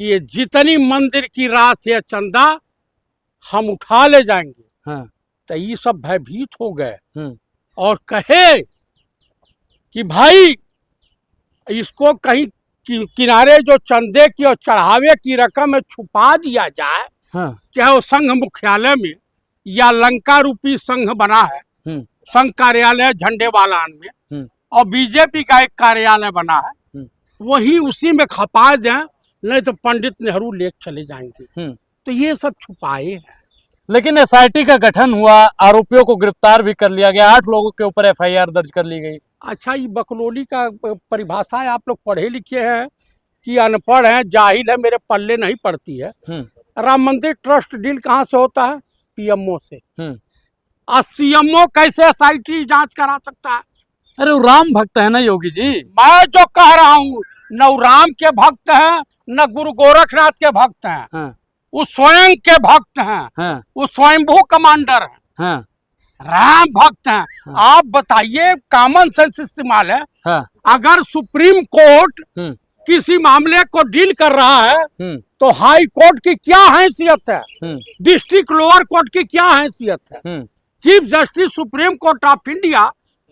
कि ये जितनी मंदिर की राशि है चंदा हम उठा ले जाएंगे। हाँ। तो ये सब भयभीत हो गए और कहे कि भाई इसको कहीं किनारे जो चंदे की और चढ़ावे की रकम है छुपा दिया जाए। हाँ। चाहे वो संघ मुख्यालय में या लंका रूपी संघ बना है, संघ कार्यालय झंडेवालान में, और बीजेपी का एक कार्यालय बना है, वही उसी में खपा दें, नहीं तो पंडित नेहरू लेक चले जाएंगे। तो ये सब छुपाए हैं। लेकिन एसआईटी का गठन हुआ, आरोपियों को गिरफ्तार भी कर लिया गया, 8 लोगों के ऊपर एफआईआर दर्ज कर ली गई। अच्छा, ये बकलोली का परिभाषा है, आप लोग पढ़े लिखे हैं कि अनपढ़ हैं, जाहिल है, मेरे पल्ले नहीं पड़ती है। राम मंदिर ट्रस्ट डील कहाँ से होता है? पीएमओ से। और सीएमओ कैसे एसआईटी जांच करा सकता है? अरे वो राम भक्त है ना योगी जी। मैं जो कह रहा हूँ, न राम के भक्त हैं न गुरु गोरखनाथ के भक्त हैं। वो स्वयं के भक्त हैं। वो स्वयंभू कमांडर हैं। राम भक्त हैं। आप बताइए, कॉमन सेंस इस्तेमाल है। अगर सुप्रीम कोर्ट किसी मामले को डील कर रहा है तो हाई कोर्ट की क्या हैसियत है? डिस्ट्रिक्ट लोअर कोर्ट की क्या हैसियत है? Chief justice supreme court of India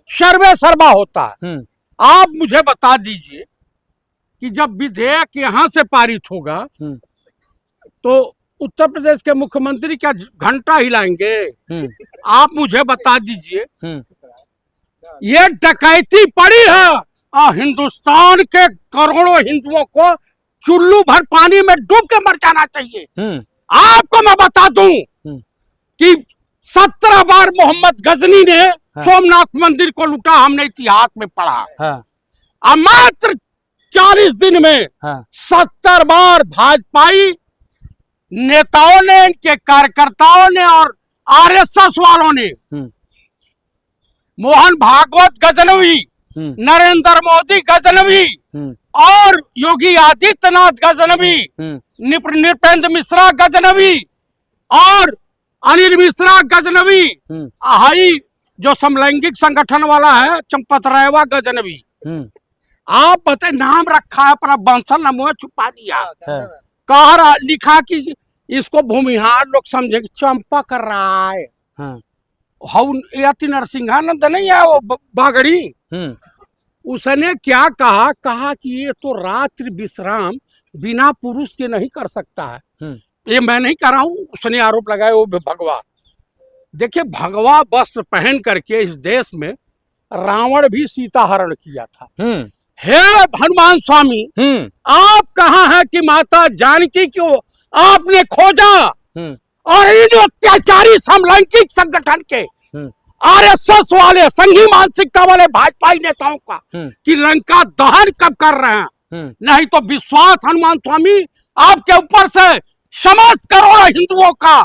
सर्वे सर्वा होता है। आप मुझे बता दीजिए कि जब विधेयक यहाँ से पारित होगा तो उत्तर प्रदेश के मुख्यमंत्री क्या घंटा हिलाएंगे? आप मुझे बता दीजिए, ये डकैती पड़ी है और हिंदुस्तान के करोड़ों हिंदुओं को चुल्लू भर पानी में डूब के मर जाना चाहिए। आपको मैं बता दूं कि 17 बार मोहम्मद गजनी ने सोमनाथ मंदिर को लूटा, हमने इतिहास में पढ़ा। और मात्र 40 दिन में 70 बार भाजपाई नेताओं ने, इनके कार्यकर्ताओं ने और आरएसएस वालों ने, मोहन भागवत गजनवी, नरेंद्र मोदी गजनवी और योगी आदित्यनाथ गजनवी, नृपेंद्र मिश्रा गजनवी और अनिल मिश्रा गजनवी, हाई जो समलैंगिक संगठन वाला है चंपत रायवा गजनवी। आप बताए, नाम रखा है पर बंसल नमो छुपा दिया। कहा लिखा कि इसको भूमिहार लोग समझे कि चंपा कर रहा है। यति नरसिंहानंद नहीं है वो बागड़ी, उसने क्या कहा? कहा कि ये तो रात्रि विश्राम बिना पुरुष के नहीं कर सकता है। ये मैं नहीं कर रहा हूँ, उसने आरोप लगाया वो भगवा। देखिए, भगवा वस्त्र पहन करके इस देश में रावण भी सीता हरण किया था। हे हनुमान स्वामी, आप कहाँ हैं कि माता जानकी को आपने खोजा और इन अत्याचारी समलैंगिक संगठन के आरएसएस वाले संघी मानसिकता वाले भाजपाई नेताओं का कि लंका दहन कब कर रहे हैं? नहीं तो विश्वास हनुमान स्वामी आपके ऊपर से समस्त करोड़ों हिंदुओं का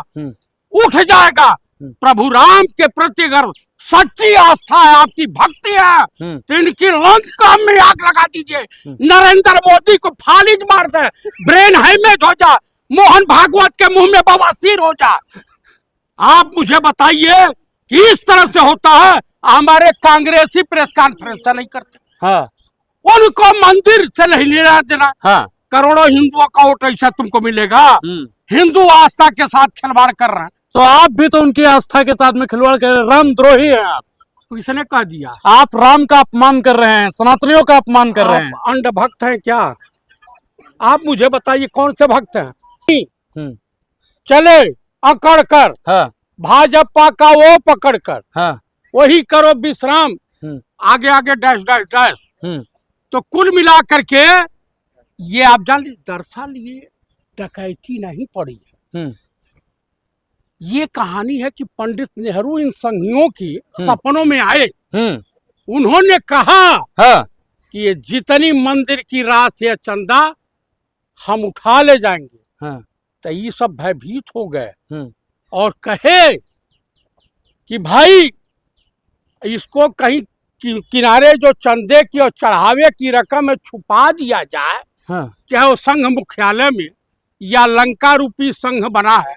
उठ जाएगा। प्रभु राम के प्रति अगर सच्ची आस्था है, आपकी भक्ति है, तो इनकी लंका में आग लगा दीजिए। नरेंद्र मोदी को फालिज मार दे, ब्रेन हेमेज हो जाए, मोहन भागवत के मुंह में बवासीर हो जाए। आप मुझे बताइए कि इस तरह से होता है? हमारे कांग्रेसी प्रेस कॉन्फ्रेंस नहीं करते। उनको मंदिर से नहीं लेना देना। करोड़ों हिंदुओं का वोट ऐसा तुमको मिलेगा? हिंदू आस्था के साथ खिलवाड़ कर रहे हैं। तो आप भी तो उनकी आस्था के साथ में खिलवाड़ कर रहे हैं, रामद्रोही हैं आप। किसने कह दिया? आप राम का अपमान कर रहे हैं, सनातनियों का अपमान कर रहे हैं। अंध भक्त हैं क्या? आप मुझे बताइए कौन से भक्त हैं? चले अकड़ कर, भाजपा का वो पकड़ कर, वही करो विश्राम, आगे आगे डैश डैश डैश। तो कुल मिला करके ये आप जान लीजिए, दरअसल ये डकैती नहीं पड़ी है। ये कहानी है कि पंडित नेहरू इन संघियों की सपनों में आए। उन्होंने कहा कि ये जितनी मंदिर की राशि है चंदा हम उठा ले जाएंगे। तो ये सब भयभीत हो गए और कहे कि भाई इसको कहीं किनारे जो चंदे की और चढ़ावे की रकम है छुपा दिया जाए। चाहे वो संघ मुख्यालय में या लंका रूपी संघ बना है,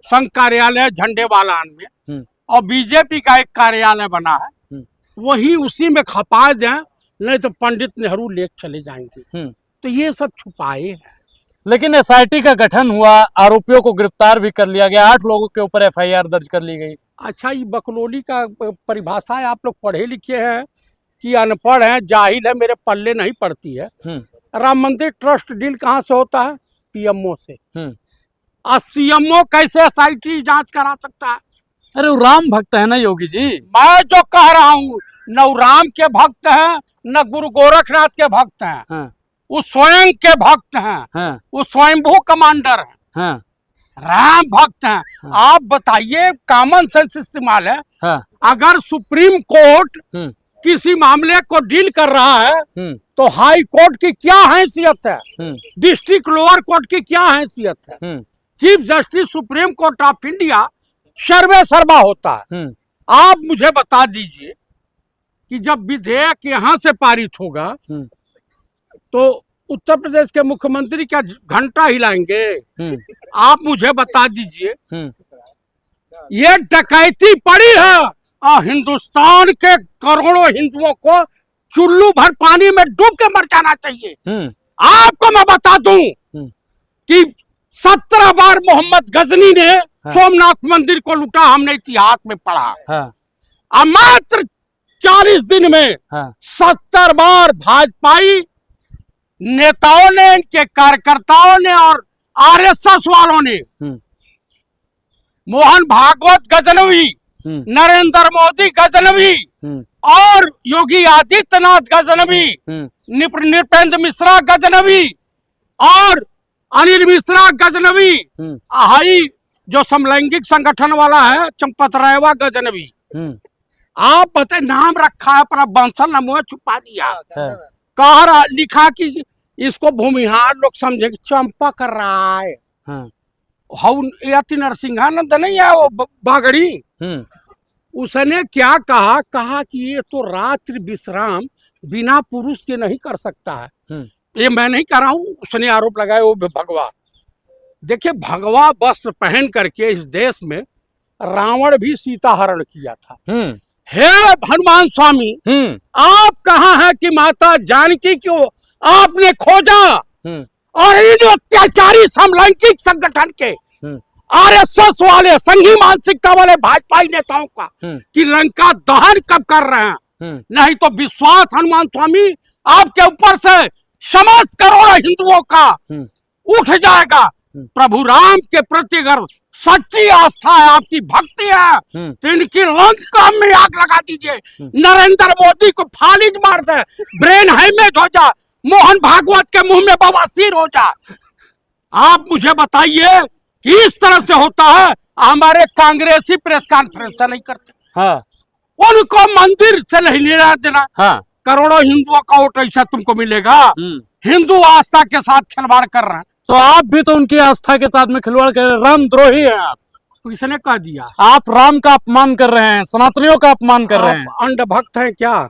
संघ कार्यालय झंडेवालान में, और बीजेपी का एक कार्यालय बना है, वही उसी में खपा दें, नहीं तो पंडित नेहरू लेक चले जाएंगे। तो ये सब छुपाए हैं। लेकिन एसआईटी का गठन हुआ, आरोपियों को गिरफ्तार भी कर लिया गया, 8 लोगों के ऊपर एफआईआर दर्ज कर ली गई। अच्छा, ये बकलोली का परिभाषा है, आप लोग पढ़े लिखे हैं कि अनपढ़ हैं, जाहिल है, मेरे पल्ले नहीं पड़ती है। राम मंदिर ट्रस्ट डील कहाँ से होता है? पीएमओ से। और सीएमओ कैसे एसआईटी जांच करा सकता है? अरे वो राम भक्त है ना योगी जी। मैं जो कह रहा हूँ, न वो राम के भक्त हैं, न गुरु गोरखनाथ के भक्त हैं। हाँ। वो स्वयं के भक्त हैं। हाँ। वो स्वयंभू कमांडर हैं। हाँ। राम भक्त हैं। हाँ। आप बताइए, कॉमन सेंस इस्तेमाल है। हाँ। अगर सुप्रीम कोर्ट किसी मामले को डील कर रहा है तो हाई कोर्ट की क्या हैसियत है? डिस्ट्रिक्ट लोअर कोर्ट की क्या हैसियत है? Chief justice supreme court of India सर्वे सर्वा होता है। आप मुझे बता दीजिए कि जब विधेयक यहाँ से पारित होगा तो उत्तर प्रदेश के मुख्यमंत्री क्या घंटा हिलाएंगे? आप मुझे बता दीजिए, ये डकैती पड़ी है और हिंदुस्तान के करोड़ों हिंदुओं को चुल्लू भर पानी में डूब के मर जाना चाहिए। आपको मैं बता दूं कि 17 बार मोहम्मद गजनी ने सोमनाथ मंदिर को लूटा, हमने इतिहास में पढ़ा। और मात्र 40 दिन में 70 बार भाजपाई नेताओं ने, इनके कार्यकर्ताओं ने और आरएसएस वालों ने मोहन भागवत गजनवी, नरेंद्र मोदी गजनवी और योगी आदित्यनाथ गजनवी, नृपेंद्र मिश्रा गजनवी और अनिल मिश्रा गजनवी, हाई जो समलैंगिक संगठन वाला है चंपत रायवा गजनवी। आप बता, नाम रखा है पर बंसल नमो छुपा दिया। कह रहा, लिखा कि इसको भूमिहार लोग समझेंगे, चंपा कर रहा है। नरसिंहानंद नहीं है वो बागड़ी, उसने क्या कहा? कहा कि ये तो रात्रि विश्राम बिना पुरुष के नहीं कर सकता है। ये मैं नहीं कर रहा हूँ, उसने आरोप लगाया वो भगवा। देखिए, भगवा वस्त्र पहन करके इस देश में रावण भी सीता हरण किया था। हे हनुमान स्वामी, आप कहाँ हैं कि माता जानकी को आपने खोजा और इन अत्याचारी समलैंगिक संगठन के आरएसएस वाले संघी मानसिकता वाले भाजपाई नेताओं का कि लंका दहन कब कर रहे हैं? नहीं तो विश्वास हनुमान स्वामी आपके ऊपर से समस्त करोड़ों हिंदुओं का उठ जाएगा। प्रभु राम के प्रति अगर सच्ची आस्था है, आपकी भक्ति है, तो इनकी लंका में आग लगा दीजिए। नरेंद्र मोदी को फालिज मार दे, ब्रेन हेमेज हो जा, मोहन भागवत के मुंह में बवासीर हो जा। आप मुझे बताइए कि इस तरह से होता है? हमारे कांग्रेसी प्रेस कॉन्फ्रेंस से नहीं करते। उनको मंदिर से नहीं लेना देना। करोड़ों हिंदुओं का वोट ऐसा तुमको मिलेगा? हिंदू आस्था के साथ खिलवाड़ कर रहे हैं। तो आप भी तो उनकी आस्था के साथ में खिलवाड़ कर रहे हैं, रामद्रोही हैं आप। किसने कह दिया? आप राम का अपमान कर रहे हैं, सनातनियों का अपमान कर रहे हैं। अंध भक्त हैं क्या?